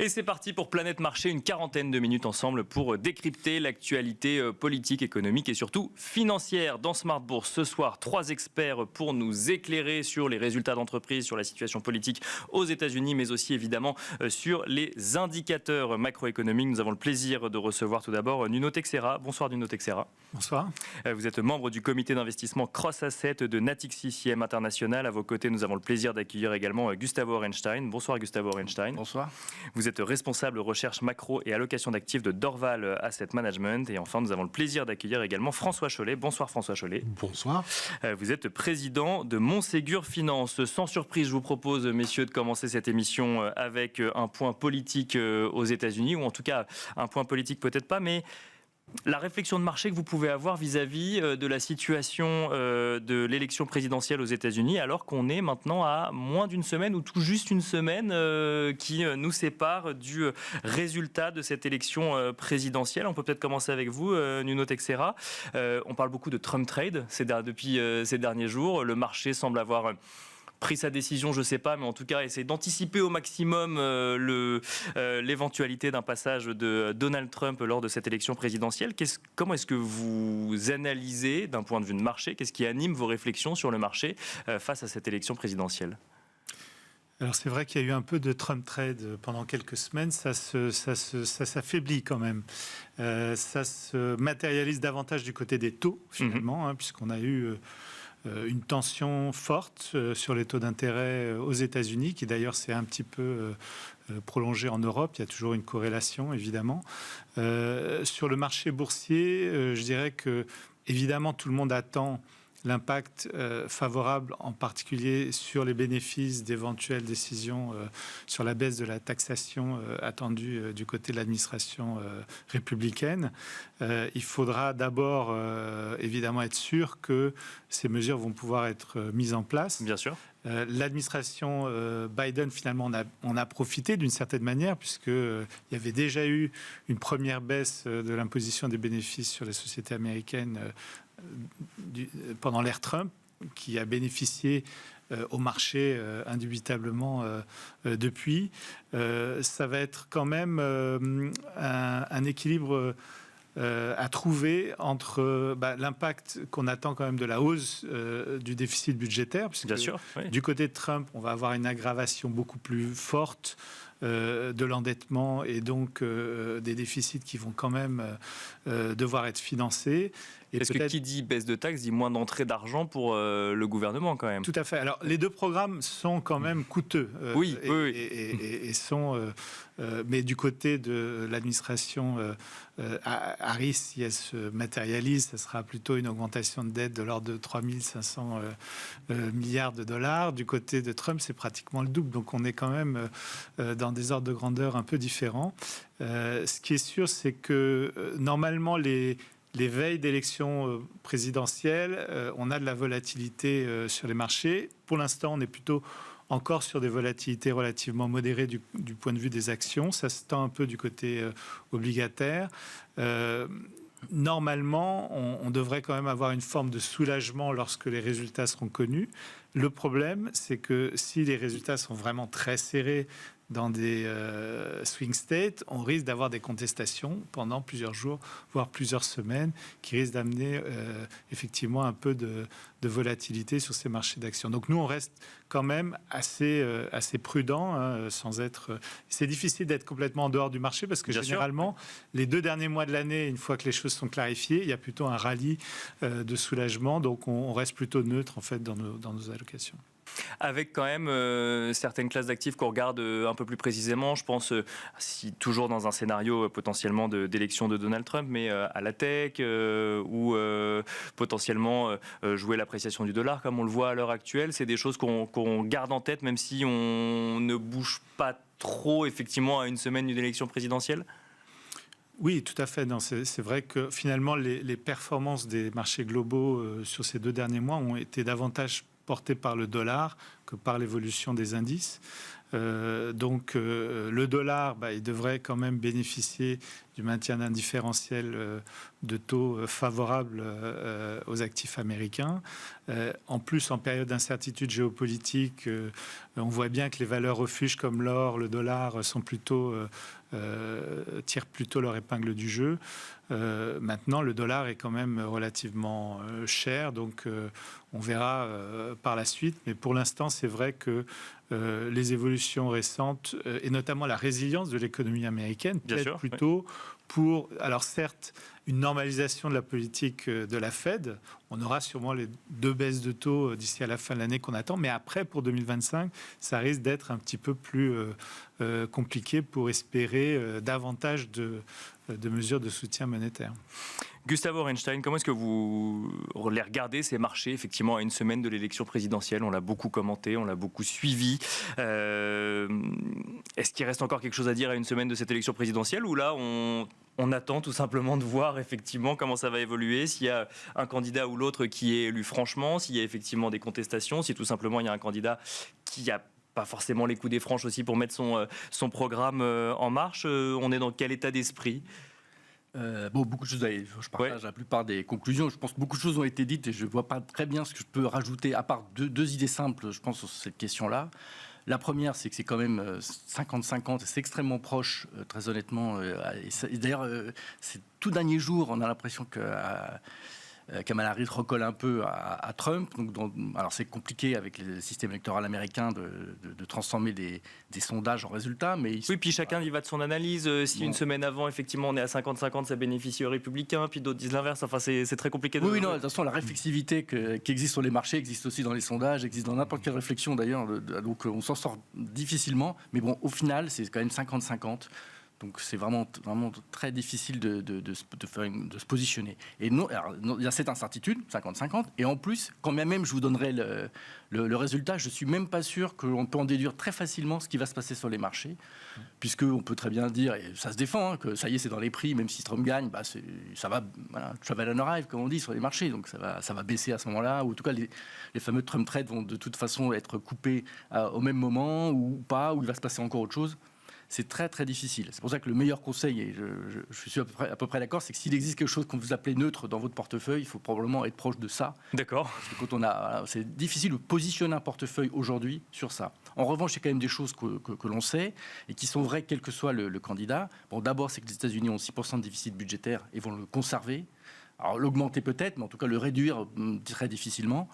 Et c'est parti pour Planète Marché, une quarantaine de minutes ensemble pour décrypter l'actualité politique, économique et surtout financière. Dans Smart Bourse, ce soir, 3 experts pour nous éclairer sur les résultats d'entreprise, sur la situation politique aux États-Unis, mais aussi évidemment sur les indicateurs macroéconomiques. Nous avons le plaisir de recevoir tout d'abord Nuno Teixeira. Bonsoir Nuno Teixeira. Bonsoir. Vous êtes membre du comité d'investissement Cross Asset de Natixis IM International. À vos côtés, nous avons le plaisir d'accueillir également Gustavo Orenstein. Bonsoir Gustavo Orenstein. Bonsoir. Vous êtes responsable recherche macro et allocation d'actifs de Dorval Asset Management. Et enfin, nous avons le plaisir d'accueillir également François Chollet. Bonsoir François Chollet. Bonsoir. Vous êtes président de Montségur Finance. Sans surprise, je vous propose, messieurs, de commencer cette émission avec un point politique aux États-Unis, ou en tout cas un point politique peut-être pas, mais la réflexion de marché que vous pouvez avoir vis-à-vis de la situation de l'élection présidentielle aux États-Unis, alors qu'on est maintenant à moins d'une semaine ou tout juste une semaine qui nous sépare du résultat de cette élection présidentielle. On peut peut-être commencer avec vous, Nuno Teixeira. On parle beaucoup de Trump Trade depuis ces derniers jours. Le marché semble avoir pris sa décision, je ne sais pas, mais en tout cas essayer d'anticiper au maximum l'éventualité d'un passage de Donald Trump lors de cette élection présidentielle. Comment est-ce que vous analysez d'un point de vue de marché, qu'est-ce qui anime vos réflexions sur le marché face à cette élection présidentielle ? Alors c'est vrai qu'il y a eu un peu de Trump trade pendant quelques semaines, ça s'affaiblit quand même. Ça se matérialise davantage du côté des taux finalement, puisqu'on a eu une tension forte sur les taux d'intérêt aux États-Unis, qui d'ailleurs s'est un petit peu prolongée en Europe. Il y a toujours une corrélation, évidemment. Sur le marché boursier, je dirais que, évidemment, tout le monde attend l'impact favorable, en particulier sur les bénéfices d'éventuelles décisions sur la baisse de la taxation attendue du côté de l'administration républicaine. Il faudra d'abord, évidemment, être sûr que ces mesures vont pouvoir être mises en place. Bien sûr. L'administration Biden, finalement, on a profité d'une certaine manière, puisqu'il y avait déjà eu une première baisse de l'imposition des bénéfices sur les sociétés américaines pendant l'ère Trump, qui a bénéficié au marché indubitablement depuis. Ça va être quand même un équilibre à trouver entre l'impact qu'on attend quand même de la hausse du déficit budgétaire, puisque bien sûr, oui. Du côté de Trump, on va avoir une aggravation beaucoup plus forte de l'endettement et donc des déficits qui vont quand même devoir être financés. Et parce que qui dit baisse de taxes dit moins d'entrée d'argent pour le gouvernement quand même. Tout à fait. Alors les deux programmes sont quand même coûteux. Oui. Et sont... mais du côté de l'administration Harris, si elle se matérialise, ce sera plutôt une augmentation de dette de l'ordre de 3 500 milliards de dollars. Du côté de Trump, c'est pratiquement le double. Donc on est quand même dans des ordres de grandeur un peu différents. Ce qui est sûr, c'est que normalement, les veilles d'élections présidentielles, on a de la volatilité sur les marchés. Pour l'instant, on est plutôt encore sur des volatilités relativement modérées du point de vue des actions. Ça se tend un peu du côté obligataire. Normalement, on devrait quand même avoir une forme de soulagement lorsque les résultats seront connus. Le problème, c'est que si les résultats sont vraiment très serrés dans des swing states, on risque d'avoir des contestations pendant plusieurs jours, voire plusieurs semaines, qui risquent d'amener effectivement un peu de volatilité sur ces marchés d'actions. Donc nous, on reste quand même assez prudent, sans être... C'est difficile d'être complètement en dehors du marché, parce que bien généralement, les 2 derniers mois de l'année, une fois que les choses sont clarifiées, il y a plutôt un rallye de soulagement, donc on reste plutôt neutre en fait dans nos allocations. Avec quand même certaines classes d'actifs qu'on regarde un peu plus précisément, je pense toujours dans un scénario potentiellement d'élection de Donald Trump, mais à la tech ou potentiellement jouer l'appréciation du dollar comme on le voit à l'heure actuelle, c'est des choses qu'on garde en tête même si on ne bouge pas trop effectivement à une semaine d'une élection présidentielle. Oui, tout à fait. Non, c'est vrai que finalement les performances des marchés globaux sur ces 2 derniers mois ont été davantage porté par le dollar que par l'évolution des indices. Donc le dollar, il devrait quand même bénéficier du maintien d'un différentiel de taux favorable aux actifs américains. En plus, en période d'incertitude géopolitique, on voit bien que les valeurs refuges comme l'or, le dollar sont tirent plutôt leur épingle du jeu. Maintenant, le dollar est quand même relativement cher, donc on verra par la suite. Mais pour l'instant, c'est vrai que les évolutions récentes, et notamment la résilience de l'économie américaine, plaident plutôt pour, alors certes, une normalisation de la politique de la Fed. On aura sûrement les 2 baisses de taux d'ici à la fin de l'année qu'on attend. Mais après, pour 2025, ça risque d'être un petit peu plus compliqué pour espérer davantage de mesures de soutien monétaire. Gustavo Orenstein, comment est-ce que vous les regardez, ces marchés, effectivement, à une semaine de l'élection présidentielle? On l'a beaucoup commenté, on l'a beaucoup suivi. Est-ce qu'il reste encore quelque chose à dire à une semaine de cette élection présidentielle, ou là, on attend tout simplement de voir effectivement comment ça va évoluer, s'il y a un candidat ou l'autre qui est élu franchement, s'il y a effectivement des contestations, si tout simplement il y a un candidat qui a pas forcément les coups des franches aussi pour mettre son programme en marche? On est dans quel état d'esprit? Beaucoup de choses, je partage la plupart des conclusions. Je pense que beaucoup de choses ont été dites et je ne vois pas très bien ce que je peux rajouter, à part deux idées simples, je pense, sur cette question-là. La première, c'est que c'est quand même 50-50, c'est extrêmement proche, très honnêtement. Et d'ailleurs, ces tout derniers jours, on a l'impression que Kamala Harris recolle un peu à Trump. Donc alors c'est compliqué avec le système électoral américain de transformer des sondages en résultats. Mais oui, puis chacun y va de son analyse. Si une semaine avant, effectivement, on est à 50-50, ça bénéficie aux républicains, puis d'autres disent l'inverse. Enfin, c'est très compliqué. Oui, non, de toute façon, la réflexivité qui existe sur les marchés existe aussi dans les sondages, existe dans n'importe quelle réflexion d'ailleurs. Donc on s'en sort difficilement. Mais bon, au final, c'est quand même 50-50. Donc c'est vraiment très difficile de se positionner. Et non, alors, il y a cette incertitude, 50-50, et en plus, quand même je vous donnerai le résultat, je ne suis même pas sûr qu'on peut en déduire très facilement ce qui va se passer sur les marchés, puisqu'on peut très bien dire, et ça se défend, que ça y est, c'est dans les prix, même si Trump gagne, ça va, travel and arrive, comme on dit, sur les marchés, donc ça va baisser à ce moment-là, ou en tout cas, les fameux Trump trades vont de toute façon être coupés au même moment, ou pas, ou il va se passer encore autre chose. C'est très très difficile. C'est pour ça que le meilleur conseil, et je suis à peu près d'accord, c'est que s'il existe quelque chose qu'on vous appelez neutre dans votre portefeuille, il faut probablement être proche de ça. D'accord. Parce que c'est difficile de positionner un portefeuille aujourd'hui sur ça. En revanche, il y a quand même des choses que l'on sait et qui sont vraies quel que soit le candidat. Bon, d'abord, c'est que les États-Unis ont 6% de déficit budgétaire et vont le conserver. Alors l'augmenter peut-être, mais en tout cas le réduire très difficilement.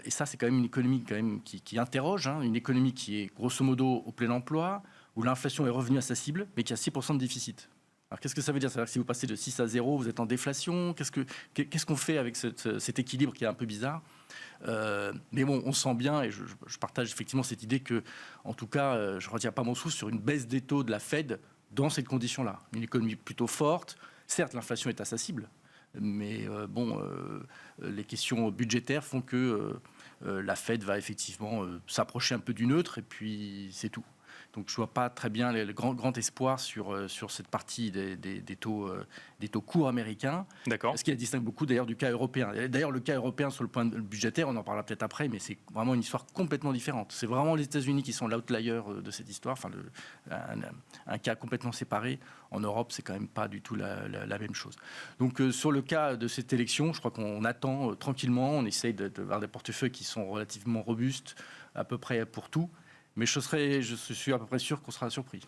Et ça, c'est quand même une économie qui interroge, une économie qui est grosso modo au plein emploi, où l'inflation est revenue à sa cible, mais qui a 6% de déficit. Alors qu'est-ce que ça veut dire? C'est-à-dire que si vous passez de 6 à 0, vous êtes en déflation. Qu'est-ce qu'on fait avec cet équilibre qui est un peu bizarre? Mais bon, on sent bien, et je partage effectivement cette idée que, en tout cas, je ne retire pas mon souffle sur une baisse des taux de la Fed dans cette condition-là. Une économie plutôt forte. Certes, l'inflation est à sa cible, mais les questions budgétaires font que la Fed va effectivement s'approcher un peu du neutre, et puis c'est tout. Donc je ne vois pas très bien le grand espoir sur cette partie des taux courts américains. D'accord. Ce qui la distingue beaucoup d'ailleurs du cas européen. D'ailleurs, le cas européen sur le point budgétaire, on en parlera peut-être après, mais c'est vraiment une histoire complètement différente. C'est vraiment les États-Unis qui sont l'outlier de cette histoire, enfin un cas complètement séparé. En Europe, c'est quand même pas du tout la même chose. Donc sur le cas de cette élection, je crois qu'on attend tranquillement, on essaye d'avoir des portefeuilles qui sont relativement robustes, à peu près pour tout. Mais je suis à peu près sûr qu'on sera surpris.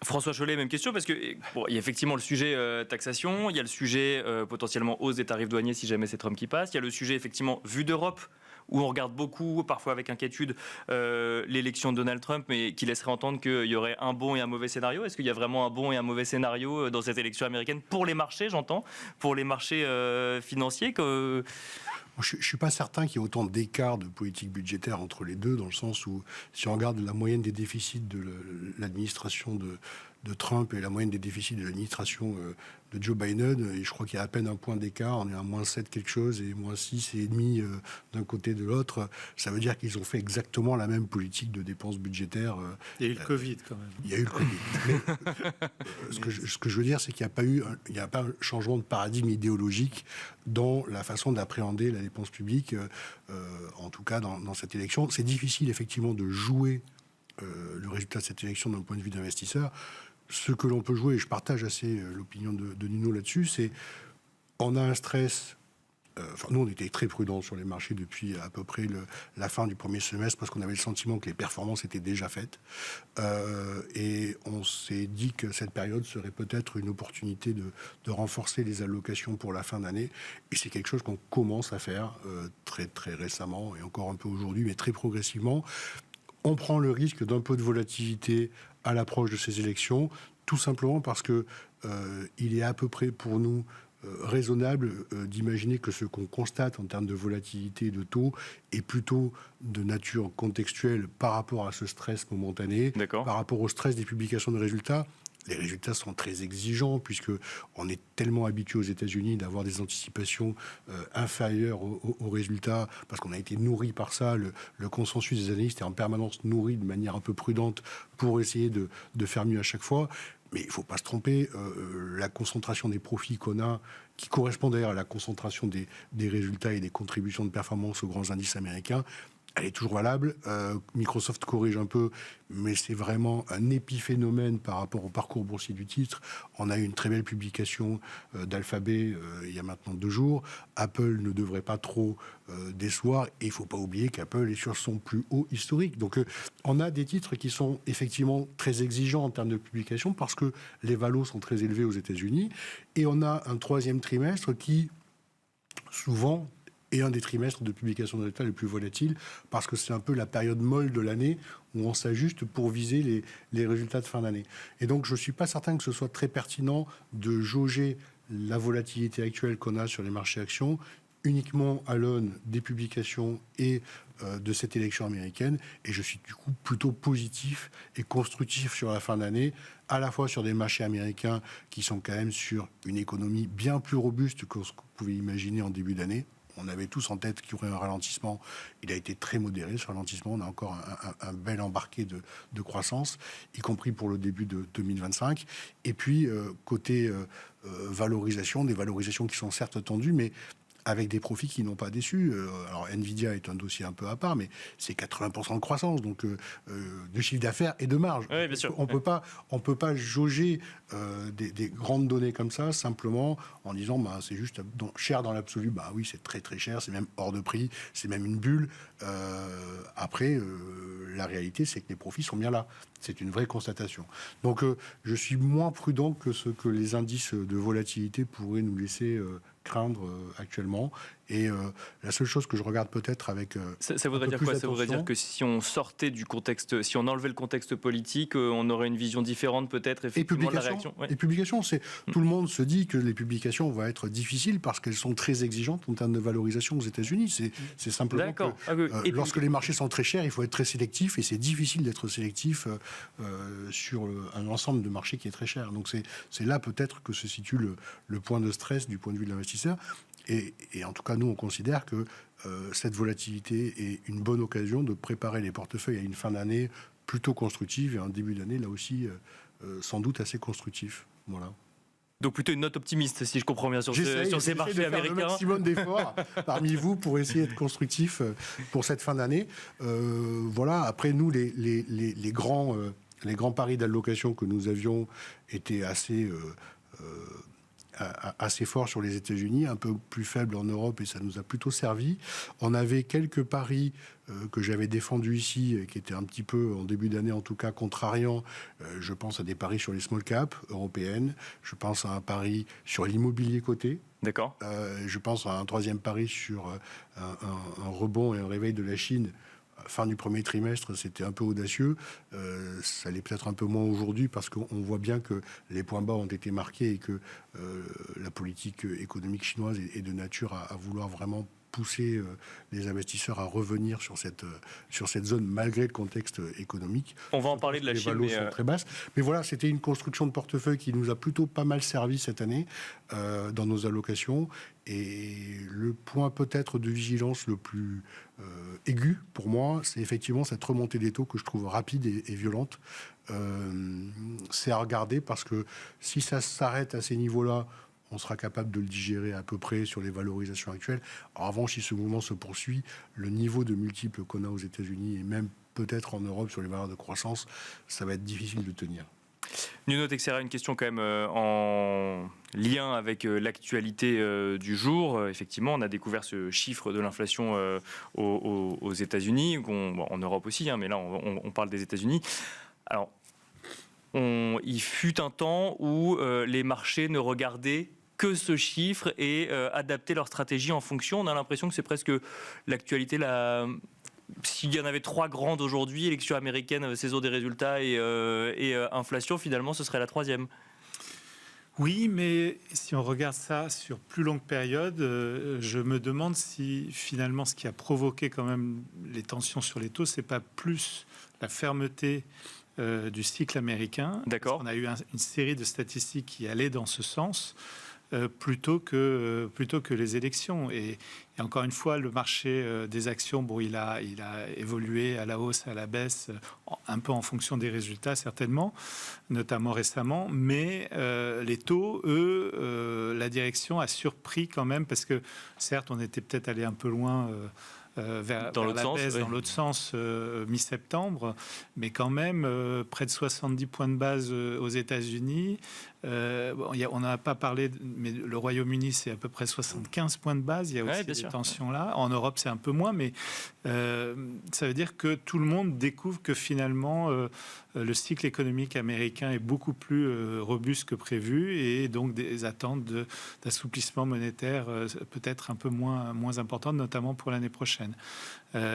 François Chollet, même question, parce que il y a effectivement le sujet taxation, il y a le sujet potentiellement hausse des tarifs douaniers si jamais c'est Trump qui passe, il y a le sujet effectivement vue d'Europe, où on regarde beaucoup, parfois avec inquiétude, l'élection de Donald Trump, mais qui laisserait entendre qu'il y aurait un bon et un mauvais scénario. Est-ce qu'il y a vraiment un bon et un mauvais scénario dans cette élection américaine pour les marchés, j'entends, pour les marchés financiers Je ne suis pas certain qu'il y ait autant d'écart de politique budgétaire entre les deux, dans le sens où, si on regarde la moyenne des déficits de l'administration de Trump et la moyenne des déficits de l'administration de Joe Biden, et je crois qu'il y a à peine un point d'écart, on est à moins 7 quelque chose et moins 6,5 d'un côté de l'autre. Ça veut dire qu'ils ont fait exactement la même politique de dépenses budgétaires. Il y a eu le Covid quand même. Il y a eu le Covid. Mais, ce que je veux dire, c'est qu'il n'y a pas un changement de paradigme idéologique dans la façon d'appréhender la dépense publique, en tout cas dans cette élection. C'est difficile effectivement de jouer le résultat de cette élection d'un point de vue d'investisseur. ce que l'on peut jouer, et je partage assez l'opinion de Nuno là-dessus, c'est on a un stress. Nous, on était très prudents sur les marchés depuis à peu près la fin du premier semestre parce qu'on avait le sentiment que les performances étaient déjà faites. Et on s'est dit que cette période serait peut-être une opportunité de renforcer les allocations pour la fin d'année. Et c'est quelque chose qu'on commence à faire très, très récemment et encore un peu aujourd'hui, mais très progressivement. On prend le risque d'un peu de volatilité à l'approche de ces élections, tout simplement parce que il est à peu près pour nous raisonnable d'imaginer que ce qu'on constate en termes de volatilité et de taux est plutôt de nature contextuelle par rapport à ce stress momentané, par rapport au stress des publications de résultats. Les résultats sont très exigeants puisque on est tellement habitué aux États-Unis d'avoir des anticipations inférieures aux résultats parce qu'on a été nourri par ça. Le consensus des analystes est en permanence nourri de manière un peu prudente pour essayer de faire mieux à chaque fois. Mais il ne faut pas se tromper, la concentration des profits qu'on a, qui correspond d'ailleurs à la concentration des résultats et des contributions de performance aux grands indices américains, elle est toujours valable. Microsoft corrige un peu, mais c'est vraiment un épiphénomène par rapport au parcours boursier du titre. On a eu une très belle publication d'Alphabet il y a maintenant 2 jours. Apple ne devrait pas trop décevoir. Et il ne faut pas oublier qu'Apple est sur son plus haut historique. Donc on a des titres qui sont effectivement très exigeants en termes de publication parce que les valos sont très élevés aux États-Unis. Et on a un 3e trimestre qui, souvent, et un des trimestres de publication de résultats les plus volatiles, parce que c'est un peu la période molle de l'année où on s'ajuste pour viser les résultats de fin d'année. Et donc, je ne suis pas certain que ce soit très pertinent de jauger la volatilité actuelle qu'on a sur les marchés actions uniquement à l'aune des publications et de cette élection américaine. Et je suis du coup plutôt positif et constructif sur la fin d'année, à la fois sur des marchés américains qui sont quand même sur une économie bien plus robuste que ce qu'on pouvait imaginer en début d'année. On avait tous en tête qu'il y aurait un ralentissement. Il a été très modéré, ce ralentissement. On a encore un bel embarqué de croissance, y compris pour le début de 2025. Et puis, côté valorisation, des valorisations qui sont certes tendues, mais avec des profits qui n'ont pas déçu. Alors, Nvidia est un dossier un peu à part, mais c'est 80% de croissance, donc de chiffre d'affaires et de marge. Oui, bien sûr. On peut pas jauger des grandes données comme ça, simplement en disant c'est juste cher dans l'absolu. Oui, c'est très très cher, c'est même hors de prix, c'est même une bulle. Après, la réalité, c'est que les profits sont bien là. C'est une vraie constatation. Donc, je suis moins prudent que ce que les indices de volatilité pourraient nous laisser craindre actuellement. Et la seule chose que je regarde peut-être avec ça voudrait dire quoi? Ça voudrait dire que si on sortait du contexte, si on enlevait le contexte politique, on aurait une vision différente peut-être effectivement de la réaction. Les publications, tout le monde se dit que les publications vont être difficiles parce qu'elles sont très exigeantes en termes de valorisation aux États-Unis. C'est simplement que lorsque les marchés sont très chers, il faut être très sélectif et c'est difficile d'être sélectif sur un ensemble de marchés qui est très cher. Donc c'est là peut-être que se situe le point de stress du point de vue de l'investisseur. Et en tout cas, nous, on considère que cette volatilité est une bonne occasion de préparer les portefeuilles à une fin d'année plutôt constructive et un début d'année, là aussi, sans doute assez constructif. Voilà. Donc plutôt une note optimiste, si je comprends bien, sur ces marchés américains. Le maximum d'efforts parmi vous pour essayer d'être constructif pour cette fin d'année. Voilà. Après, nous, les grands paris d'allocation que nous avions étaient assez fort sur les États-Unis, un peu plus faible en Europe, et ça nous a plutôt servi. On avait quelques paris que j'avais défendus ici, qui étaient un petit peu, en début d'année en tout cas, contrariants. Je pense à des paris sur les small caps européennes. Je pense à un pari sur l'immobilier coté. D'accord. Je pense à un 3e pari sur un rebond et un réveil de la Chine. Fin du premier trimestre, c'était un peu audacieux. Ça l'est peut-être un peu moins aujourd'hui parce qu'on voit bien que les points bas ont été marqués et que la politique économique chinoise est de nature à vouloir vraiment pousser les investisseurs à revenir sur cette zone malgré le contexte économique. On va en parler de la Chine. Les valos sont très basses. Mais voilà, c'était une construction de portefeuille qui nous a plutôt pas mal servi cette année dans nos allocations. Et le point peut-être de vigilance le plus aigu pour moi, c'est effectivement cette remontée des taux que je trouve rapide et violente. C'est à regarder parce que si ça s'arrête à ces niveaux-là, on sera capable de le digérer à peu près sur les valorisations actuelles. En revanche, si ce mouvement se poursuit, le niveau de multiples qu'on a aux États-Unis et même peut-être en Europe sur les valeurs de croissance, ça va être difficile de tenir. Nuno Teixeira, une question quand même en lien avec l'actualité du jour. Effectivement, on a découvert ce chiffre de l'inflation aux États-Unis, en Europe aussi, mais là on parle des États-Unis. Alors, il fut un temps où les marchés ne regardaient que ce chiffre et adapter leur stratégie en fonction. On a l'impression que c'est presque l'actualité s'il y en avait 3 grandes aujourd'hui, élection américaine, saison des résultats et inflation, finalement, ce serait la 3e. Oui, mais si on regarde ça sur plus longue période, je me demande si finalement ce qui a provoqué quand même les tensions sur les taux, c'est pas plus la fermeté du cycle américain. D'accord. On a eu une série de statistiques qui allaient dans ce sens. Plutôt que les élections. Et encore une fois, le marché des actions, il a évolué à la hausse, à la baisse, un peu en fonction des résultats certainement, notamment récemment. Mais les taux, eux, la direction a surpris quand même, parce que certes, on était peut-être allé un peu loin vers la baisse, dans l'autre sens, mi-septembre, mais quand même près de 70 points de base aux États-Unis. On n'a pas parlé, mais le Royaume-Uni, c'est à peu près 75 points de base. Il y a aussi des tensions là. En Europe, c'est un peu moins, mais ça veut dire que tout le monde découvre que finalement, le cycle économique américain est beaucoup plus robuste que prévu, et donc des attentes d'assouplissement monétaire peut-être un peu moins importantes, notamment pour l'année prochaine.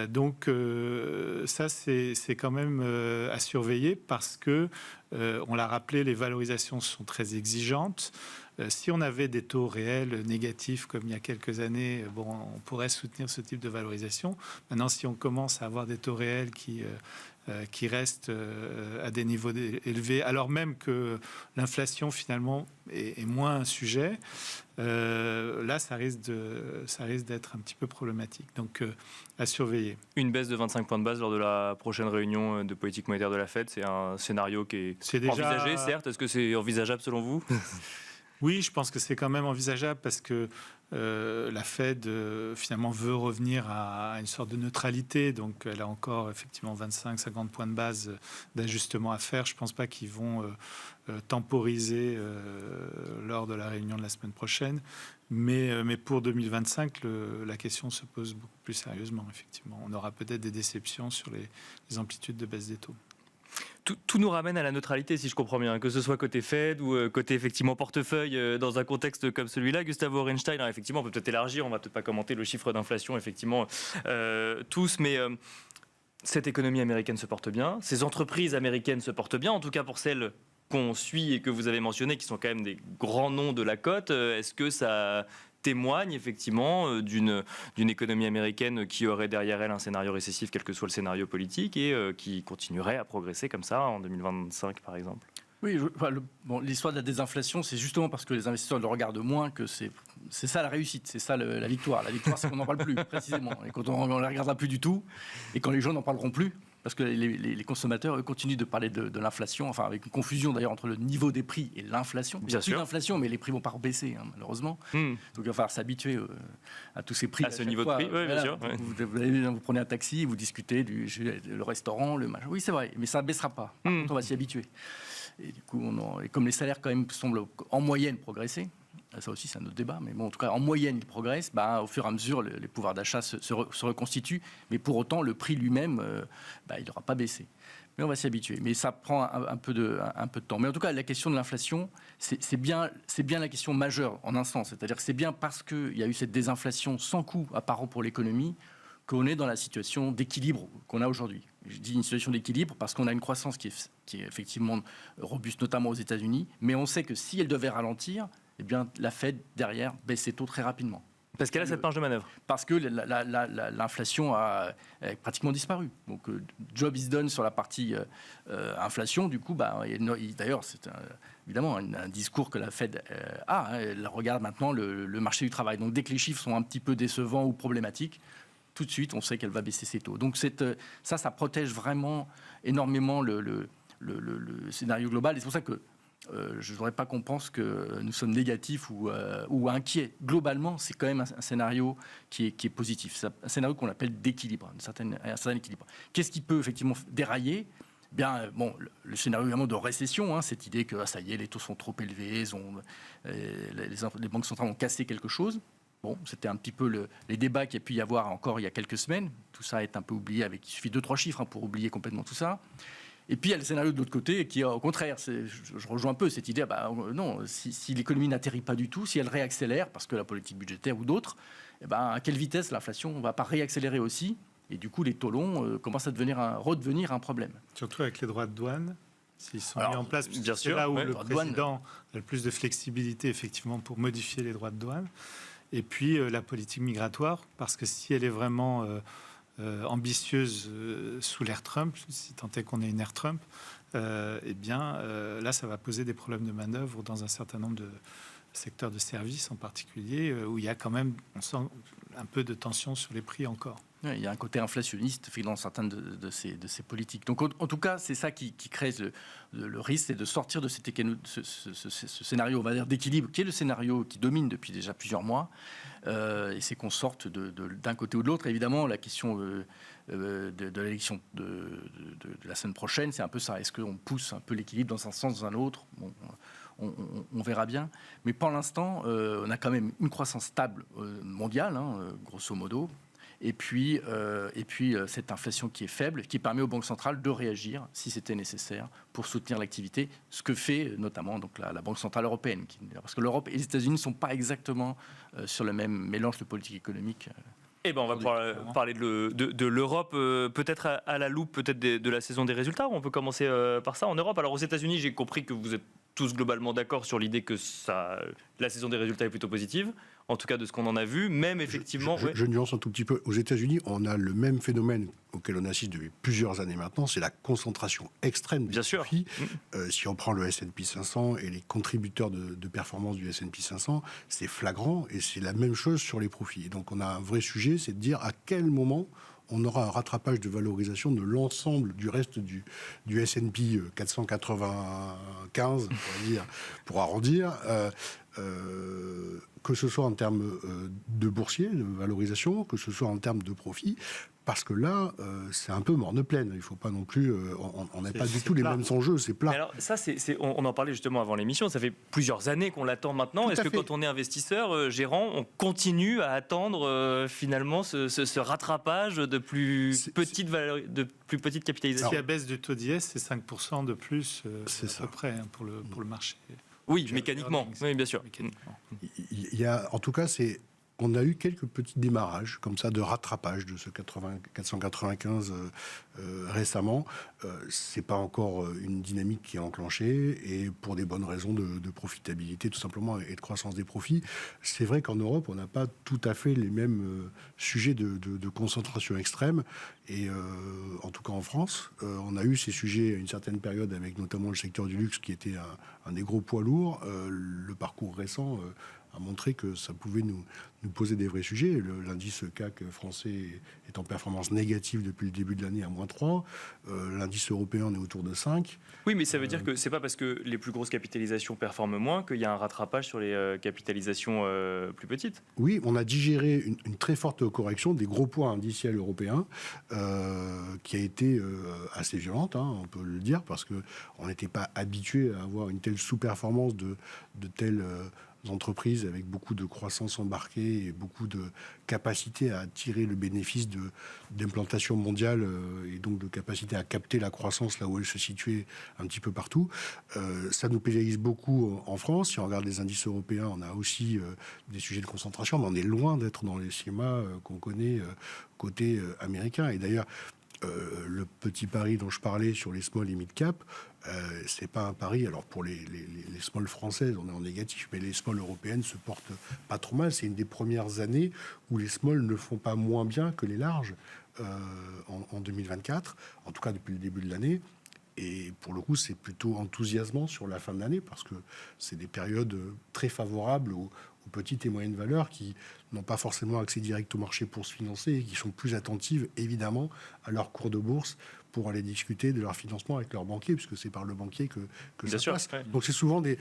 Donc ça, c'est quand même à surveiller, parce que, on l'a rappelé, les valorisations sont très exigeantes. Si on avait des taux réels négatifs comme il y a quelques années, on pourrait soutenir ce type de valorisation. Maintenant, si on commence à avoir des taux réels qui restent à des niveaux élevés, alors même que l'inflation finalement est moins un sujet, là ça risque d'être un petit peu problématique. Donc à surveiller. Une baisse de 25 points de base lors de la prochaine réunion de politique monétaire de la Fed, c'est un scénario qui est déjà envisagé, certes. Est-ce que c'est envisageable selon vous ? Oui, je pense que c'est quand même envisageable, parce que la Fed finalement veut revenir à une sorte de neutralité, donc elle a encore effectivement 25-50 points de base d'ajustement à faire. Je ne pense pas qu'ils vont temporiser lors de la réunion de la semaine prochaine, mais pour 2025, la question se pose beaucoup plus sérieusement. Effectivement, on aura peut-être des déceptions sur les amplitudes de baisse des taux. Tout nous ramène à la neutralité, si je comprends bien, que ce soit côté Fed ou côté effectivement portefeuille, dans un contexte comme celui-là. Gustavo Orenstein, alors effectivement, on peut peut-être élargir, on va peut-être pas commenter le chiffre d'inflation, effectivement, tous, mais cette économie américaine se porte bien, ces entreprises américaines se portent bien, en tout cas pour celles qu'on suit et que vous avez mentionnées, qui sont quand même des grands noms de la cote. Est-ce que ça témoigne effectivement d'une économie américaine qui aurait derrière elle un scénario récessif, quel que soit le scénario politique, et qui continuerait à progresser comme ça en 2025 par exemple? Oui, l'histoire de la désinflation, c'est justement parce que les investisseurs le regardent moins que c'est ça la réussite, c'est ça la victoire. La victoire, c'est qu'on n'en parle plus, précisément. Et quand on ne la regardera plus du tout, et quand les gens n'en parleront plus, parce que les consommateurs, eux, continuent de parler de l'inflation, enfin avec une confusion d'ailleurs entre le niveau des prix et l'inflation. Bien sûr. Il y a plus d'inflation, mais les prix vont pas baisser, malheureusement. Donc il va falloir s'habituer à tous ces prix. À ce niveau de prix, oui, bien sûr. Vous prenez un taxi, vous discutez le restaurant, le machin. Oui, c'est vrai, mais ça ne baissera pas. Par contre, on va s'y habituer. Et du coup, et comme les salaires quand même semblent en moyenne progresser, ça aussi c'est un autre débat, mais bon, en tout cas en moyenne ils progressent, au fur et à mesure les pouvoirs d'achat se reconstituent, mais pour autant le prix lui-même il n'aura pas baissé. Mais on va s'y habituer, mais ça prend un peu de temps. Mais en tout cas la question de l'inflation, c'est bien la question majeure en un sens, c'est-à-dire que c'est bien parce qu'il y a eu cette désinflation sans coût apparent pour l'économie qu'on est dans la situation d'équilibre qu'on a aujourd'hui. Je dis une situation d'équilibre parce qu'on a une croissance qui est effectivement robuste, notamment aux États-Unis, mais on sait que si elle devait ralentir, eh bien, la Fed, derrière, baisse ses taux très rapidement. Parce qu'elle a cette marge de manœuvre. Parce que l'inflation a pratiquement disparu. Donc, job is done sur la partie inflation. Du coup, d'ailleurs, c'est évidemment un discours que la Fed a. Elle regarde maintenant le marché du travail. Donc, dès que les chiffres sont un petit peu décevants ou problématiques, tout de suite, on sait qu'elle va baisser ses taux. Donc, ça protège vraiment énormément le scénario global. Et c'est pour ça que je ne voudrais pas qu'on pense que nous sommes négatifs ou inquiets. Globalement, c'est quand même un scénario qui est positif. C'est un scénario qu'on appelle d'équilibre, un certain équilibre. Qu'est-ce qui peut effectivement dérailler ? Bien, bon, le scénario évidemment de récession, cette idée que ça y est, les taux sont trop élevés, les banques centrales ont cassé quelque chose. Bon, c'était un petit peu les débats qu'il y a pu y avoir encore il y a quelques semaines. Tout ça est un peu oublié, il suffit 2-3 chiffres pour oublier complètement tout ça. Et puis il y a le scénario de l'autre côté qui, au contraire, je rejoins un peu cette idée, non, si l'économie n'atterrit pas du tout, si elle réaccélère, parce que la politique budgétaire ou d'autres, à quelle vitesse l'inflation ne va pas réaccélérer aussi ? Et du coup, les taux longs commencent à redevenir un problème. Surtout avec les droits de douane, s'ils sont mis en place, bien c'est sûr, là où ouais, le président a le plus de flexibilité, effectivement, pour modifier les droits de douane. Et puis, la politique migratoire, parce que si elle est vraiment ambitieuse sous l'ère Trump, si tant est qu'on ait une ère Trump, là, ça va poser des problèmes de manœuvre dans un certain nombre de secteurs de services en particulier, où il y a quand même, on sent un peu de tension sur les prix encore. Il y a un côté inflationniste dans certaines de ces politiques. Donc, en tout cas, c'est ça qui crée le risque, c'est de sortir de ce scénario, on va dire, d'équilibre, qui est le scénario qui domine depuis déjà plusieurs mois. Et c'est qu'on sorte d'un côté ou de l'autre. Évidemment, la question de l'élection de la semaine prochaine, c'est un peu ça. Est-ce qu'on pousse un peu l'équilibre dans un sens ou dans un autre ? Bon, on verra bien. Mais pour l'instant, on a quand même une croissance stable mondiale, grosso modo. Et puis cette inflation qui est faible, qui permet aux banques centrales de réagir, si c'était nécessaire, pour soutenir l'activité, ce que fait notamment donc, la Banque centrale européenne. Parce que l'Europe et les États-Unis ne sont pas exactement sur le même mélange de politique économique. On va pouvoir parler de l'Europe, peut-être à la loupe, peut-être de la saison des résultats. On peut commencer par ça en Europe. Alors aux États-Unis, j'ai compris que vous êtes tous globalement d'accord sur l'idée que la saison des résultats est plutôt positive, en tout cas de ce qu'on en a vu, même effectivement... Je nuance un tout petit peu. Aux États-Unis, on a le même phénomène auquel on assiste depuis plusieurs années maintenant, c'est la concentration extrême des profits. Si on prend le S&P 500 et les contributeurs de performance du S&P 500, c'est flagrant et c'est la même chose sur les profits. Et donc on a un vrai sujet, c'est de dire à quel moment on aura un rattrapage de valorisation de l'ensemble du reste du S&P 495, pour arrondir, que ce soit en termes de boursier, de valorisation, que ce soit en termes de profit. Parce que là, c'est un peu morne pleine. Il ne faut pas non plus... on n'a pas du tout les mêmes enjeux, c'est plat. Mais alors, ça, on en parlait justement avant l'émission, ça fait plusieurs années qu'on l'attend maintenant. Est-ce que quand on est investisseur, gérant, on continue à attendre finalement ce rattrapage de plus petite capitalisation? Si la baisse du taux d'IS, c'est 5% de plus à peu près pour le marché. Oui, mécaniquement. Oui, bien sûr. Il y a, en tout cas, on a eu quelques petits démarrages comme ça de rattrapage de ce 495 récemment. C'est pas encore une dynamique qui est enclenchée et pour des bonnes raisons de profitabilité tout simplement et de croissance des profits. C'est vrai qu'en Europe, on n'a pas tout à fait les mêmes sujets de concentration extrême et en tout cas en France, on a eu ces sujets à une certaine période avec notamment le secteur du luxe qui était un des gros poids lourds. Le parcours récent a montré que ça pouvait nous poser des vrais sujets. L'indice CAC français est en performance négative depuis le début de l'année à -3. L'indice européen on est autour de 5. Oui, mais ça veut dire que c'est pas parce que les plus grosses capitalisations performent moins qu'il y a un rattrapage sur les capitalisations plus petites. Oui, on a digéré une très forte correction des gros poids indiciels européens qui a été assez violente, on peut le dire, parce qu'on n'était pas habitué à avoir une telle sous-performance de telles entreprises avec beaucoup de croissance embarquée et beaucoup de capacité à tirer le bénéfice d'implantation mondiale et donc de capacité à capter la croissance là où elle se situait un petit peu partout. Ça nous pénalise beaucoup en France. Si on regarde les indices européens, on a aussi des sujets de concentration, mais on est loin d'être dans les schémas qu'on connaît côté américain. Et d'ailleurs, le petit pari dont je parlais sur les small et mid cap, c'est pas un pari. Alors pour les small françaises, on est en négatif, mais les small européennes se portent pas trop mal. C'est une des premières années où les small ne font pas moins bien que les larges en 2024, en tout cas depuis le début de l'année. Et pour le coup, c'est plutôt enthousiasmant sur la fin de l'année parce que c'est des périodes très favorables aux petites et moyennes valeurs qui n'ont pas forcément accès direct au marché pour se financer et qui sont plus attentives, évidemment, à leur cours de bourse pour aller discuter de leur financement avec leur banquier, puisque c'est par le banquier que ça passe. Ouais. Donc c'est souvent des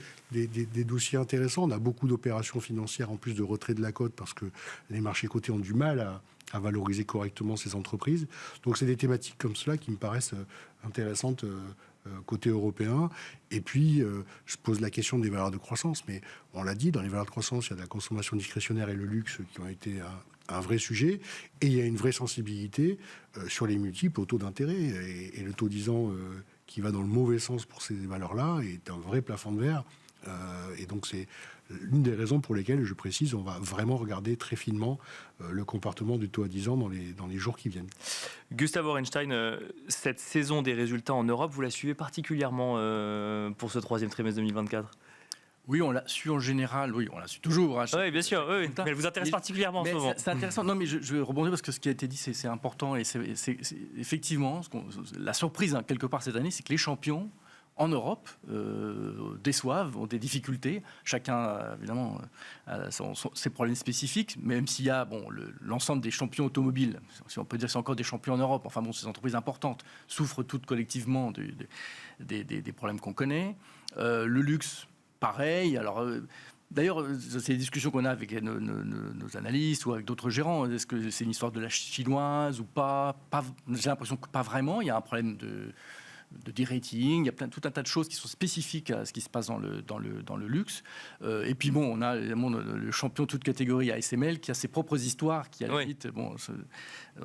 dossiers intéressants. On a beaucoup d'opérations financières en plus de retrait de la cote parce que les marchés cotés ont du mal à à valoriser correctement ces entreprises. Donc c'est des thématiques comme cela qui me paraissent intéressantes côté européen. Et puis, je pose la question des valeurs de croissance, mais on l'a dit, dans les valeurs de croissance, il y a la consommation discrétionnaire et le luxe qui ont été un vrai sujet, et il y a une vraie sensibilité sur les multiples taux d'intérêt. Et le taux 10 ans qui va dans le mauvais sens pour ces valeurs-là est un vrai plafond de verre. Et donc, c'est l'une des raisons pour lesquelles, je précise, on va vraiment regarder très finement le comportement du taux à 10 ans dans les jours qui viennent. Gustave Orenstein, cette saison des résultats en Europe, vous la suivez particulièrement pour ce troisième trimestre 2024 ? Oui, on l'a su en général, oui, on l'a su toujours. Hein, oui, bien sûr, oui, mais elle vous intéresse particulièrement en ce moment. C'est intéressant, non mais je vais rebondir parce que ce qui a été dit, c'est important, et c'est effectivement, la surprise, hein, quelque part cette année, c'est que les champions, en Europe, déçoivent, ont des difficultés. Chacun, évidemment, a ses problèmes spécifiques, même s'il y a l'ensemble des champions automobiles, si on peut dire que c'est encore des champions en Europe, enfin bon, ces entreprises importantes souffrent toutes collectivement des problèmes qu'on connaît. Le luxe, pareil. Alors, d'ailleurs, c'est des discussions qu'on a avec nos analystes ou avec d'autres gérants. Est-ce que c'est une histoire de la chinoise ou pas j'ai l'impression que pas vraiment. Il y a un problème de de-rating, il y a tout un tas de choses qui sont spécifiques à ce qui se passe dans le luxe. Et puis bon, on a évidemment le champion de toute catégorie ASML qui a ses propres histoires, qui à la limite, on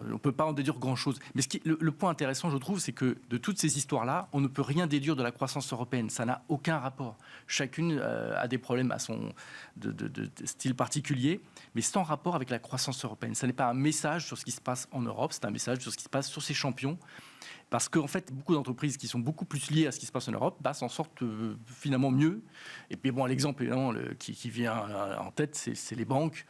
ne peut pas en déduire grand-chose. Mais le point intéressant, je trouve, c'est que de toutes ces histoires-là, on ne peut rien déduire de la croissance européenne. Ça n'a aucun rapport. Chacune a des problèmes à son de style particulier, mais sans rapport avec la croissance européenne. Ça n'est pas un message sur ce qui se passe en Europe, c'est un message sur ce qui se passe sur ces champions. Parce qu'en fait, beaucoup d'entreprises qui sont beaucoup plus liées à ce qui se passe en Europe s'en sortent finalement mieux. Et puis bon, l'exemple évidemment qui vient en tête, c'est les banques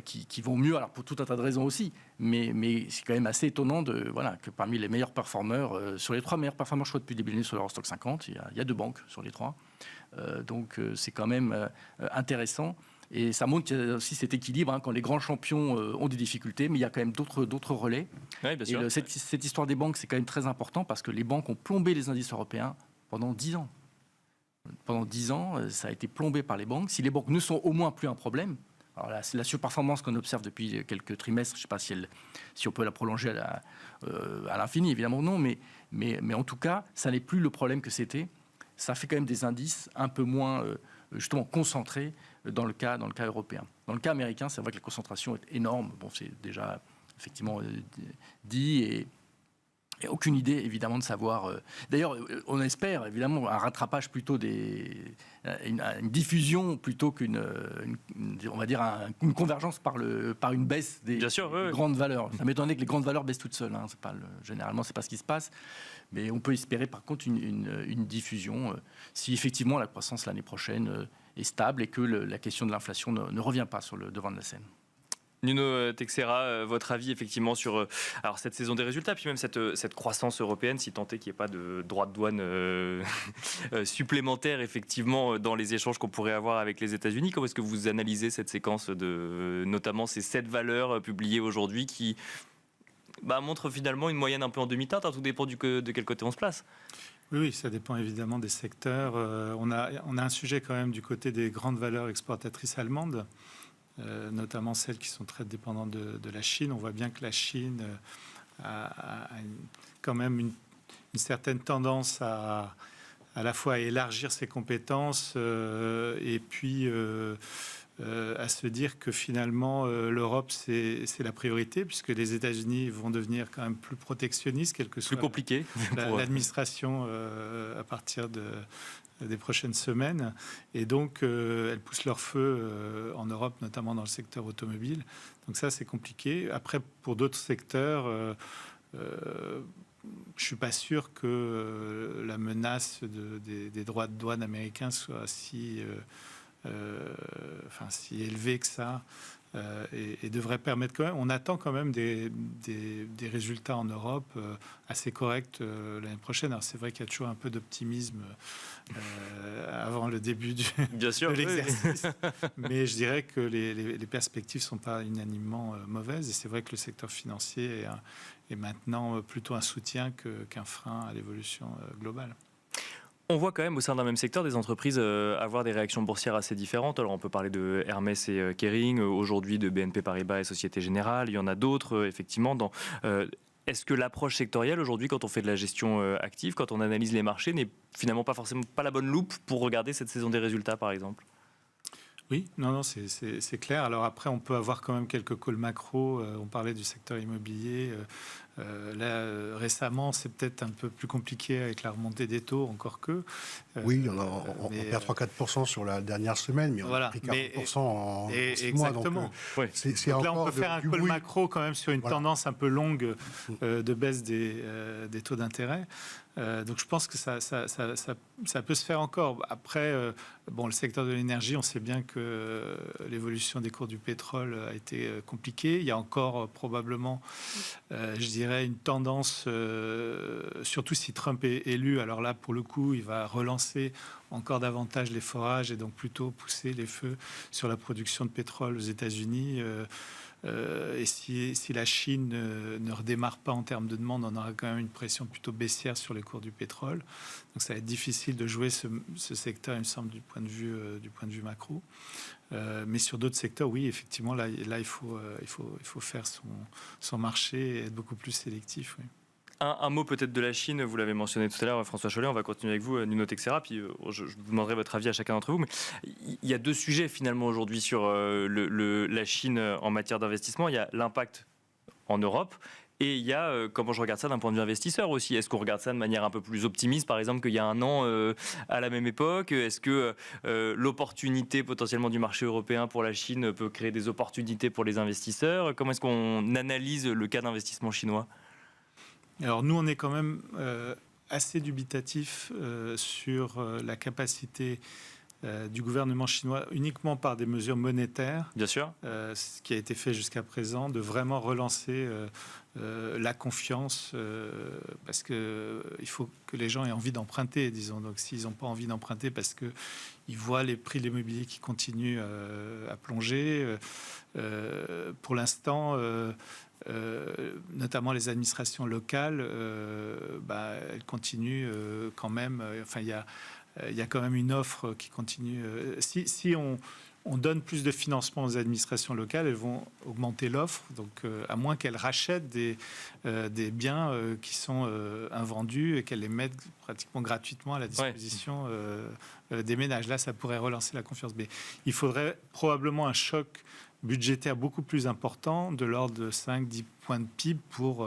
qui vont mieux, alors pour tout un tas de raisons aussi. Mais c'est quand même assez étonnant que parmi les meilleurs performeurs, sur les 3 meilleurs performeurs, je crois, depuis le début de l'année sur l'Eurostoxx 50, il y a 2 banques sur les 3. Donc c'est quand même intéressant. Et ça montre qu'il y a aussi cet équilibre, quand les grands champions ont des difficultés, mais il y a quand même d'autres relais. Oui, bien sûr. Et cette histoire des banques, c'est quand même très important parce que les banques ont plombé les indices européens pendant 10 ans. Pendant 10 ans, ça a été plombé par les banques. Si les banques ne sont au moins plus un problème, alors là, c'est la surperformance qu'on observe depuis quelques trimestres. Je ne sais pas si on peut la prolonger à l'infini, évidemment non, mais en tout cas, ça n'est plus le problème que c'était. Ça fait quand même des indices un peu moins justement concentrés dans le cas européen. Dans le cas américain, c'est vrai que la concentration est énorme. Bon, c'est déjà effectivement dit et aucune idée évidemment de savoir. D'ailleurs, on espère évidemment un rattrapage plutôt une diffusion plutôt qu'une on va dire une convergence par une baisse des grandes valeurs. Ça m'étonnerait que les grandes valeurs baissent toutes seules. Hein. Généralement, c'est pas ce qui se passe. Mais on peut espérer par contre une diffusion si effectivement la croissance l'année prochaine est stable et que la question de l'inflation ne revient pas sur le devant de la scène. Nuno Teixeira, votre avis effectivement sur cette saison des résultats, puis même cette croissance européenne, si tant est qu'il n'y ait pas de droits de douane supplémentaires effectivement dans les échanges qu'on pourrait avoir avec les États-Unis. Comment est-ce que vous analysez cette séquence notamment ces 7 valeurs publiées aujourd'hui qui montrent finalement une moyenne un peu en demi-teinte, tout dépend de quel côté on se place? Oui, ça dépend évidemment des secteurs. On a un sujet quand même du côté des grandes valeurs exportatrices allemandes. Notamment celles qui sont très dépendantes de la Chine. On voit bien que la Chine a quand même une certaine tendance à la fois à élargir ses compétences et puis à se dire que finalement l'Europe c'est la priorité puisque les États-Unis vont devenir quand même plus protectionnistes, quelle que soit plus compliqué l'administration à partir des prochaines semaines. Et donc, elles poussent leur feu en Europe, notamment dans le secteur automobile. Donc ça, c'est compliqué. Après, pour d'autres secteurs, je ne suis pas sûr que la menace des droits de douane américains soit si élevée que ça. Et devrait permettre quand même. On attend quand même des résultats en Europe assez corrects l'année prochaine. Alors c'est vrai qu'il y a toujours un peu d'optimisme avant le début de l'exercice, mais je dirais que les perspectives sont pas unanimement mauvaises. Et c'est vrai que le secteur financier est maintenant plutôt un soutien qu'un frein à l'évolution globale. On voit quand même au sein d'un même secteur des entreprises avoir des réactions boursières assez différentes. Alors on peut parler de Hermès et Kering, aujourd'hui de BNP Paribas et Société Générale. Il y en a d'autres, effectivement. Est-ce que l'approche sectorielle aujourd'hui, quand on fait de la gestion active, quand on analyse les marchés, n'est finalement pas forcément pas la bonne loupe pour regarder cette saison des résultats, par exemple ? Oui, non, c'est clair. Alors après, on peut avoir quand même quelques calls macro. On parlait du secteur immobilier. Récemment, c'est peut-être un peu plus compliqué avec la remontée des taux, encore que. Oui, on perd 3-4% sur la dernière semaine, mais on a pris 40% en 6 mois. Exactement. Donc là, on peut faire un call macro quand même sur une tendance un peu longue de baisse des taux d'intérêt. Donc je pense que ça peut se faire encore. Après, le secteur de l'énergie, on sait bien que l'évolution des cours du pétrole a été compliquée. Il y a encore probablement, je dirais, une tendance, surtout si Trump est élu. Alors là, pour le coup, il va relancer encore davantage les forages et donc plutôt pousser les feux sur la production de pétrole aux États-Unis. Et si la Chine ne redémarre pas en termes de demande, on aura quand même une pression plutôt baissière sur les cours du pétrole. Donc ça va être difficile de jouer ce secteur, il me semble, du point de vue macro. Mais sur d'autres secteurs, oui, effectivement, là il faut faire son marché et être beaucoup plus sélectif. Oui. Un mot peut-être de la Chine, vous l'avez mentionné tout à l'heure, François Chollet, on va continuer avec vous, Nuno Texera, puis je vous demanderai votre avis à chacun d'entre vous. Mais il y a deux sujets finalement aujourd'hui sur la Chine en matière d'investissement. Il y a l'impact en Europe. Et il y a, comment je regarde ça d'un point de vue investisseur aussi. Est-ce qu'on regarde ça de manière un peu plus optimiste, par exemple, qu'il y a un an à la même époque ? Est-ce que l'opportunité potentiellement du marché européen pour la Chine peut créer des opportunités pour les investisseurs ? Comment est-ce qu'on analyse le cas d'investissement chinois ? Alors nous, on est quand même assez dubitatif sur la capacité du gouvernement chinois, uniquement par des mesures monétaires, bien sûr, ce qui a été fait jusqu'à présent, de vraiment relancer la confiance, parce qu'il faut que les gens aient envie d'emprunter, disons. Donc s'ils n'ont pas envie d'emprunter parce qu'ils voient les prix de l'immobilier qui continuent à plonger, pour l'instant... notamment les administrations locales, elles continuent quand même. Enfin, il y a quand même une offre qui continue. Si on donne plus de financement aux administrations locales, elles vont augmenter l'offre. Donc, à moins qu'elles rachètent des biens qui sont invendus et qu'elles les mettent pratiquement gratuitement à la disposition des ménages. Là, ça pourrait relancer la confiance. Mais il faudrait probablement un choc budgétaire beaucoup plus important, de l'ordre de 5-10 points de PIB, pour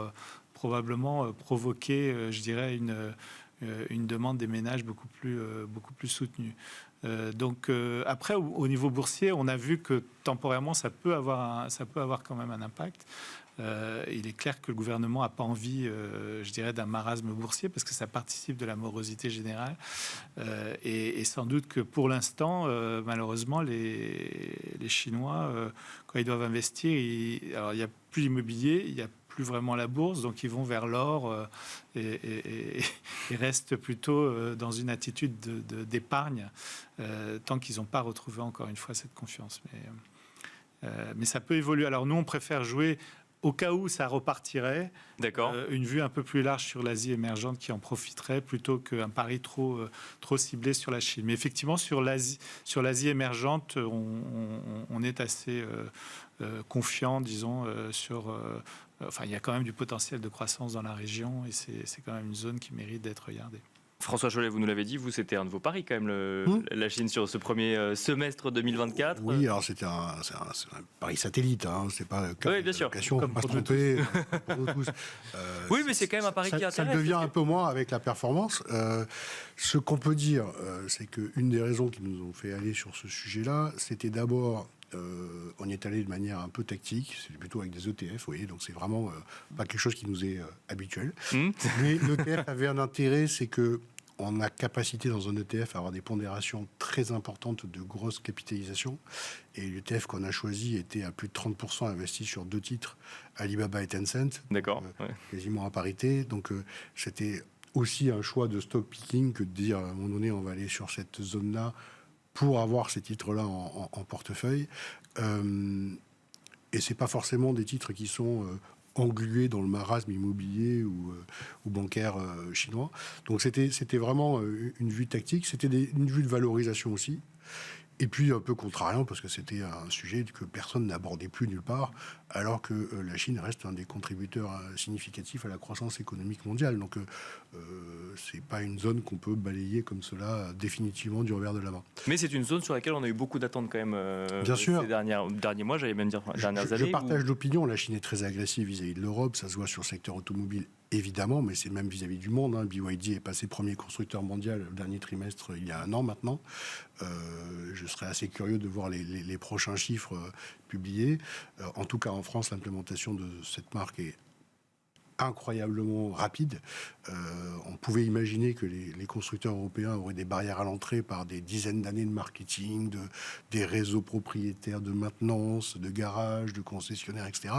probablement provoquer, je dirais, une demande des ménages beaucoup plus soutenue. Donc après, au niveau boursier, on a vu que temporairement, ça peut avoir quand même un impact. Il est clair que le gouvernement n'a pas envie, je dirais, d'un marasme boursier, parce que ça participe de la morosité générale. Et sans doute que pour l'instant, malheureusement, les Chinois, quand ils doivent investir, alors il n'y a plus l'immobilier, il n'y a plus vraiment la bourse, donc ils vont vers l'or et restent plutôt dans une attitude d'épargne, tant qu'ils n'ont pas retrouvé encore une fois cette confiance. Mais ça peut évoluer. Alors nous, on préfère jouer au cas où ça repartirait, une vue un peu plus large sur l'Asie émergente qui en profiterait, plutôt qu'un pari trop ciblé sur la Chine. Mais effectivement, sur l'Asie émergente, on est assez confiant, disons, enfin, il y a quand même du potentiel de croissance dans la région, et c'est quand même une zone qui mérite d'être regardée. François Chollet, vous nous l'avez dit, vous, c'était un de vos paris quand même, la Chine sur ce premier semestre 2024. Oui, alors c'était un pari satellite, hein, c'est pas bien sûr, on peut pas se tromper. Oui, mais c'est quand même un pari qui intéresse. Ça le devient un peu moins avec la performance. Ce qu'on peut dire, c'est qu'une des raisons qui nous ont fait aller sur ce sujet-là, c'était d'abord... on y est allé de manière un peu tactique, c'est plutôt avec des ETF, vous voyez, donc c'est vraiment pas quelque chose qui nous est habituel. Mais l'ETF avait un intérêt, c'est que on a capacité dans un ETF à avoir des pondérations très importantes de grosse capitalisation. Et l'ETF qu'on a choisi était à plus de 30% investi sur 2 titres, Alibaba et Tencent. D'accord. Quasiment à parité. Donc c'était aussi un choix de stock picking que de dire à un moment donné on va aller sur cette zone-là pour avoir ces titres-là en portefeuille. Et c'est pas forcément des titres qui sont englué dans le marasme immobilier ou bancaire chinois. Donc c'était vraiment une vue tactique, c'était une vue de valorisation aussi. Et puis un peu contrariant parce que c'était un sujet que personne n'abordait plus nulle part, alors que la Chine reste un des contributeurs significatifs à la croissance économique mondiale. Donc c'est pas une zone qu'on peut balayer comme cela définitivement du revers de la main. Mais c'est une zone sur laquelle on a eu beaucoup d'attentes quand même Bien sûr. ces derniers mois, j'allais même dire dernières années. Je partage l'opinion, la Chine est très agressive vis-à-vis de l'Europe, ça se voit sur le secteur automobile évidemment, mais c'est même vis-à-vis du monde. BYD est passé premier constructeur mondial le dernier trimestre il y a un an maintenant. Je serais assez curieux de voir les prochains chiffres publiés. En tout cas, en France, l'implémentation de cette marque est incroyablement rapide. On pouvait imaginer que les constructeurs européens auraient des barrières à l'entrée par des dizaines d'années de marketing, des réseaux propriétaires de maintenance, de garages, de concessionnaires, etc.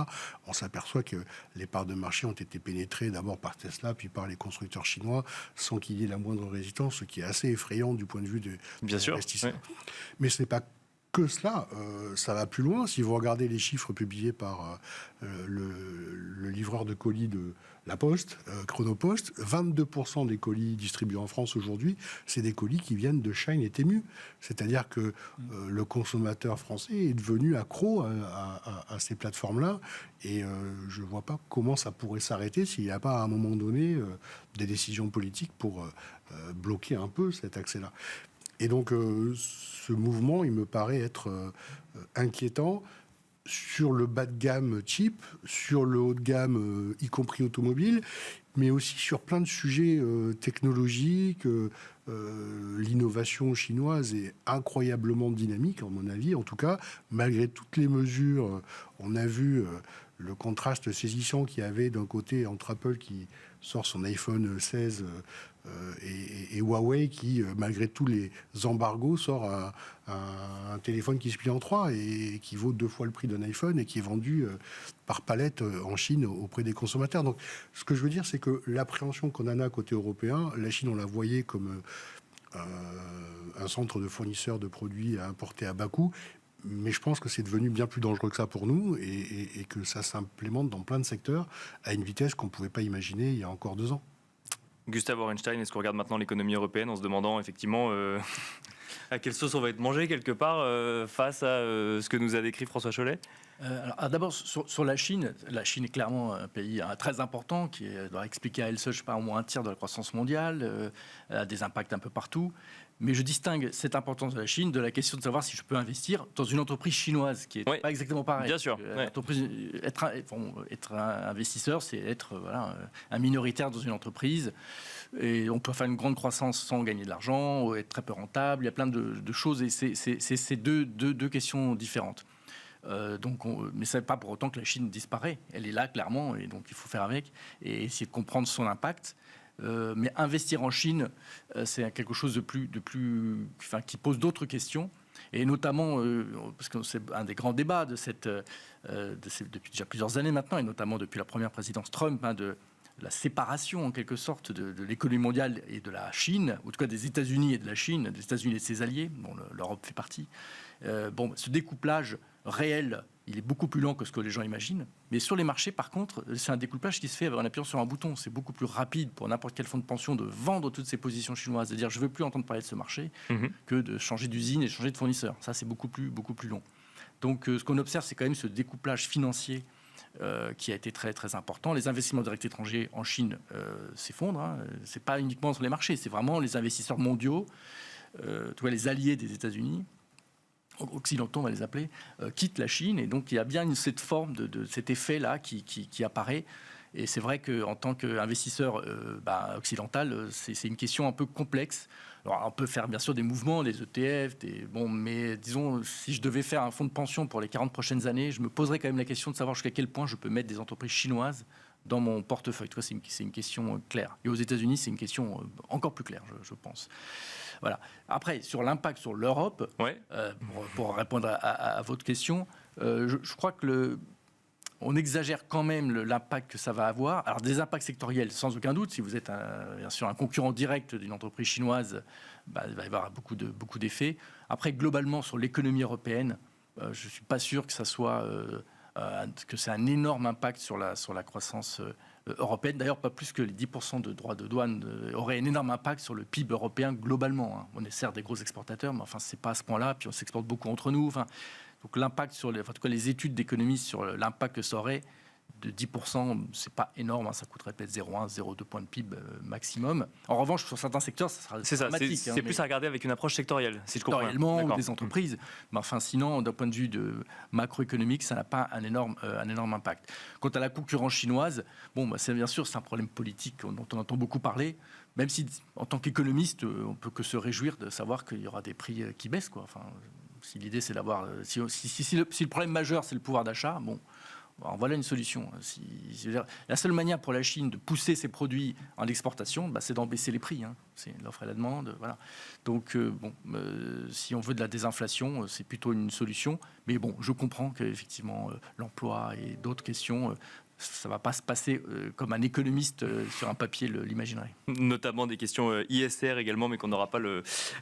On s'aperçoit que les parts de marché ont été pénétrées d'abord par Tesla, puis par les constructeurs chinois, sans qu'il y ait la moindre résistance, ce qui est assez effrayant du point de vue des investisseurs. Oui. Mais ce n'est pas que cela, ça va plus loin. Si vous regardez les chiffres publiés par le livreur de colis de La Poste, Chronopost, 22% des colis distribués en France aujourd'hui, c'est des colis qui viennent de Shein et Temu. C'est-à-dire que le consommateur français est devenu accro à ces plateformes-là. Et je ne vois pas comment ça pourrait s'arrêter s'il n'y a pas à un moment donné des décisions politiques pour bloquer un peu cet accès-là. Et donc, ce mouvement, il me paraît être inquiétant sur le bas de gamme cheap, sur le haut de gamme, y compris automobile, mais aussi sur plein de sujets technologiques. L'innovation chinoise est incroyablement dynamique, à mon avis. En tout cas, malgré toutes les mesures, on a vu le contraste saisissant qu'il y avait d'un côté entre Apple qui sort son iPhone 16 et Huawei qui, malgré tous les embargos, sort un téléphone qui se plie en 3 et qui vaut 2 fois le prix d'un iPhone et qui est vendu par palette en Chine auprès des consommateurs. Donc, ce que je veux dire, c'est que l'appréhension qu'on en a côté européen, la Chine, on la voyait comme un centre de fournisseurs de produits à importer à bas coût. Mais je pense que c'est devenu bien plus dangereux que ça pour nous et que ça s'implémente dans plein de secteurs à une vitesse qu'on ne pouvait pas imaginer il y a encore 2 ans. Gustave Orenstein, est-ce qu'on regarde maintenant l'économie européenne en se demandant effectivement à quelle sauce on va être mangé quelque part face à ce que nous a décrit François Chollet? Alors d'abord, sur la Chine est clairement un pays très important qui doit expliquer à elle seule, je sais pas, au moins un tiers de la croissance mondiale, a des impacts un peu partout. Mais je distingue cette importance de la Chine de la question de savoir si je peux investir dans une entreprise chinoise, qui n'est pas exactement pareil. Bien sûr. Être un investisseur, c'est être un minoritaire dans une entreprise. Et on peut faire une grande croissance sans gagner de l'argent, être très peu rentable. Il y a plein de choses et c'est deux questions différentes. Mais ce n'est pas pour autant que la Chine disparaît. Elle est là, clairement, et donc il faut faire avec et essayer de comprendre son impact. Mais investir en Chine, c'est quelque chose de plus qui pose d'autres questions. Et notamment, parce que c'est un des grands débats depuis déjà plusieurs années maintenant, et notamment depuis la première présidence Trump, de la séparation en quelque sorte de l'économie mondiale et de la Chine, ou en tout cas des États-Unis et de la Chine, des États-Unis et de ses alliés, dont l'Europe fait partie. Ce découplage réel, il est beaucoup plus lent que ce que les gens imaginent. Mais sur les marchés, par contre, c'est un découplage qui se fait en appuyant sur un bouton. C'est beaucoup plus rapide pour n'importe quel fonds de pension de vendre toutes ses positions chinoises, de dire je ne veux plus entendre parler de ce marché, que de changer d'usine et changer de fournisseur. Ça, c'est beaucoup plus long. Donc, ce qu'on observe, c'est quand même ce découplage financier qui a été très, très important. Les investissements directs étrangers en Chine s'effondrent. Ce n'est pas uniquement sur les marchés, c'est vraiment les investisseurs mondiaux, les alliés des États-Unis, occidentaux on va les appeler, quittent la Chine. Et donc il y a bien cette forme de cet effet-là qui apparaît. Et c'est vrai qu'en tant qu'investisseur occidental, c'est une question un peu complexe. Alors on peut faire bien sûr des mouvements, des ETF, mais disons, si je devais faire un fonds de pension pour les 40 prochaines années, je me poserais quand même la question de savoir jusqu'à quel point je peux mettre des entreprises chinoises dans mon portefeuille. C'est une question claire. Et aux États-Unis, c'est une question encore plus claire, je pense. Voilà. Après, sur l'impact sur l'Europe, pour répondre à votre question, je crois que on exagère quand même l'impact que ça va avoir. Alors, des impacts sectoriels, sans aucun doute. Si vous êtes bien sûr un concurrent direct d'une entreprise chinoise, il va y avoir beaucoup d'effets. Après, globalement, sur l'économie européenne, je ne suis pas sûr que ça soit que c'est un énorme impact sur la croissance européenne. D'ailleurs, pas plus que les 10% de droits de douane auraient un énorme impact sur le PIB européen globalement. On est certes des gros exportateurs, mais enfin, c'est pas à ce point-là. Puis on s'exporte beaucoup entre nous. Enfin, donc l'impact sur en tout cas, les études d'économistes sur l'impact que ça aurait de 10%, c'est pas énorme. Ça coûterait peut-être 0,1, 0,2 points de PIB maximum. En revanche, sur certains secteurs, ça sera dramatique. C'est plus à regarder avec une approche sectorielle, si je comprends bien. Sectoriellement, ou des entreprises. Mais enfin, sinon, d'un point de vue macroéconomique, ça n'a pas un énorme impact. Quant à la concurrence chinoise, c'est bien sûr, c'est un problème politique dont on entend beaucoup parler. Même si, en tant qu'économiste, on peut que se réjouir de savoir qu'il y aura des prix qui baissent, quoi. Enfin, si l'idée, c'est d'avoir... Si le problème majeur, c'est le pouvoir d'achat, alors voilà une solution. La seule manière pour la Chine de pousser ses produits en exportation, c'est d'en baisser les prix. C'est l'offre et la demande. Voilà. Donc, si on veut de la désinflation, c'est plutôt une solution. Mais je comprends qu'effectivement, l'emploi et d'autres questions... ça ne va pas se passer comme un économiste sur un papier l'imaginerait. Notamment des questions ISR également, mais qu'on n'aura pas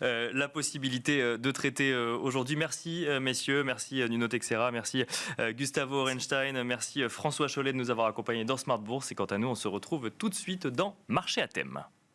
la possibilité de traiter aujourd'hui. Merci messieurs, merci Nuno Teixeira, merci Gustavo Orenstein, merci François Chollet de nous avoir accompagnés dans Smart Bourse. Et quant à nous, on se retrouve tout de suite dans Marché à thème.